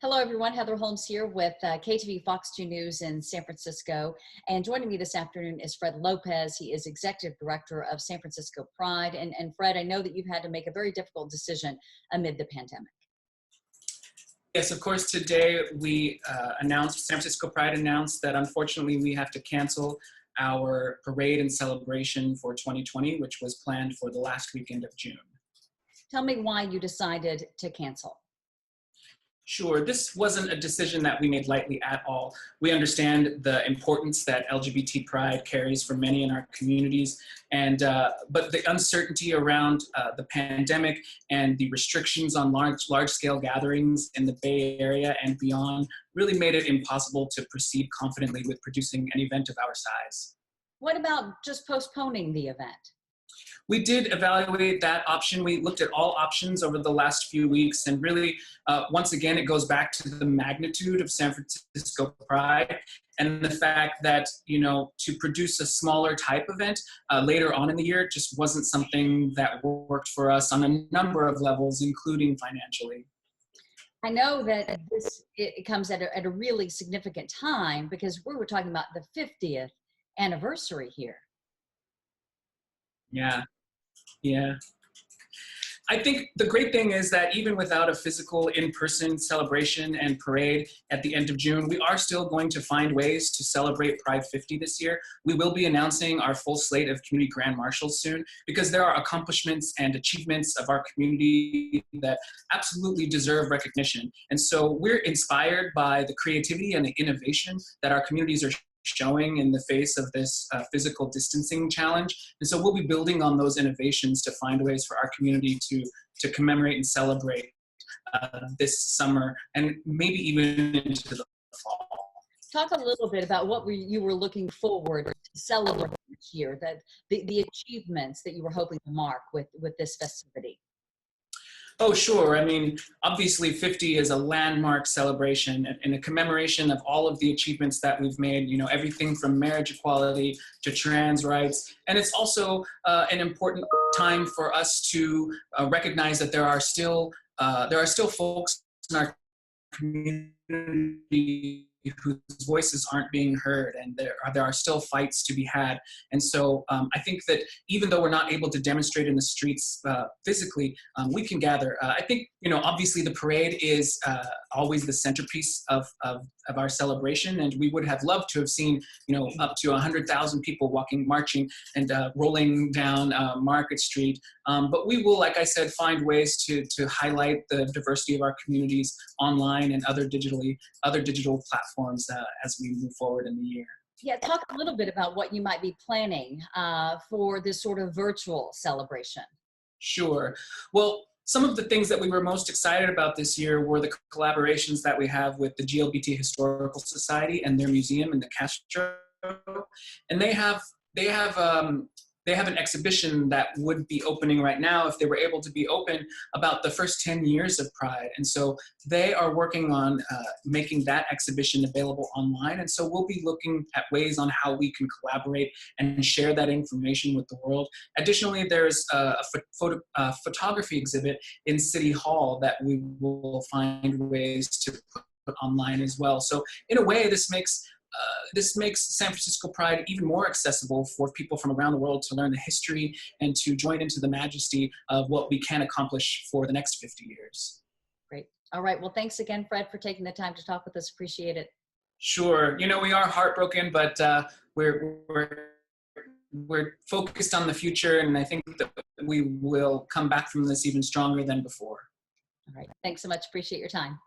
Hello, everyone. Heather Holmes here with KTVU Fox 2 News in San Francisco. And joining me this afternoon is Fred Lopez. He is Executive Director of San Francisco Pride. And Fred, I know that you've had to make a very difficult decision amid the pandemic. Yes, of course, today we San Francisco Pride announced that unfortunately we have to cancel our parade and celebration for 2020, which was planned for the last weekend of June. Tell me why you decided to cancel. Sure, this wasn't a decision that we made lightly at all. We understand the importance that LGBT pride carries for many in our communities, but the uncertainty around the pandemic and the restrictions on large-scale gatherings in the Bay Area and beyond really made it impossible to proceed confidently with producing an event of our size. What about just postponing the event? We did evaluate that option. We looked at all options over the last few weeks, and really, once again, it goes back to the magnitude of San Francisco Pride and the fact that, to produce a smaller type event later on in the year just wasn't something that worked for us on a number of levels, including financially. I know that it comes at a really significant time because we were talking about the 50th anniversary here. Yeah. I think the great thing is that even without a physical in-person celebration and parade at the end of June, we are still going to find ways to celebrate Pride 50 this year. We will be announcing our full slate of community grand marshals soon because there are accomplishments and achievements of our community that absolutely deserve recognition. And so we're inspired by the creativity and the innovation that our communities are showing in the face of this physical distancing challenge. And so we'll be building on those innovations to find ways for our community to commemorate and celebrate this summer and maybe even into the fall. Talk a little bit about what you were looking forward to celebrate this year, the achievements that you were hoping to mark with this festivity. Oh, sure. I mean, obviously 50 is a landmark celebration and a commemoration of all of the achievements that we've made, everything from marriage equality to trans rights. And it's also an important time for us to recognize that there are still folks in our community whose voices aren't being heard, and there are still fights to be had. And so I think that even though we're not able to demonstrate in the streets physically, we can gather. I think, obviously the parade is always the centerpiece of our celebration, and we would have loved to have seen, up to 100,000 people marching and rolling down Market Street. But we will, like I said, find ways to highlight the diversity of our communities online and other digital platforms as we move forward in the year. Yeah, talk a little bit about what you might be planning for this sort of virtual celebration. Sure. Well, some of the things that we were most excited about this year were the collaborations that we have with the GLBT Historical Society and their museum in the Castro. And they have an exhibition that would be opening right now if they were able to be open about the first 10 years of Pride. And so they are working on making that exhibition available online. And so we'll be looking at ways on how we can collaborate and share that information with the world. Additionally, there's a photography exhibit in City Hall that we will find ways to put online as well. So in a way, this makes San Francisco Pride even more accessible for people from around the world to learn the history and to join into the majesty of what we can accomplish for the next 50 years. Great. All right. Well, thanks again, Fred, for taking the time to talk with us. Appreciate it. Sure. We are heartbroken, but we're focused on the future, and I think that we will come back from this even stronger than before. All right. Thanks so much. Appreciate your time.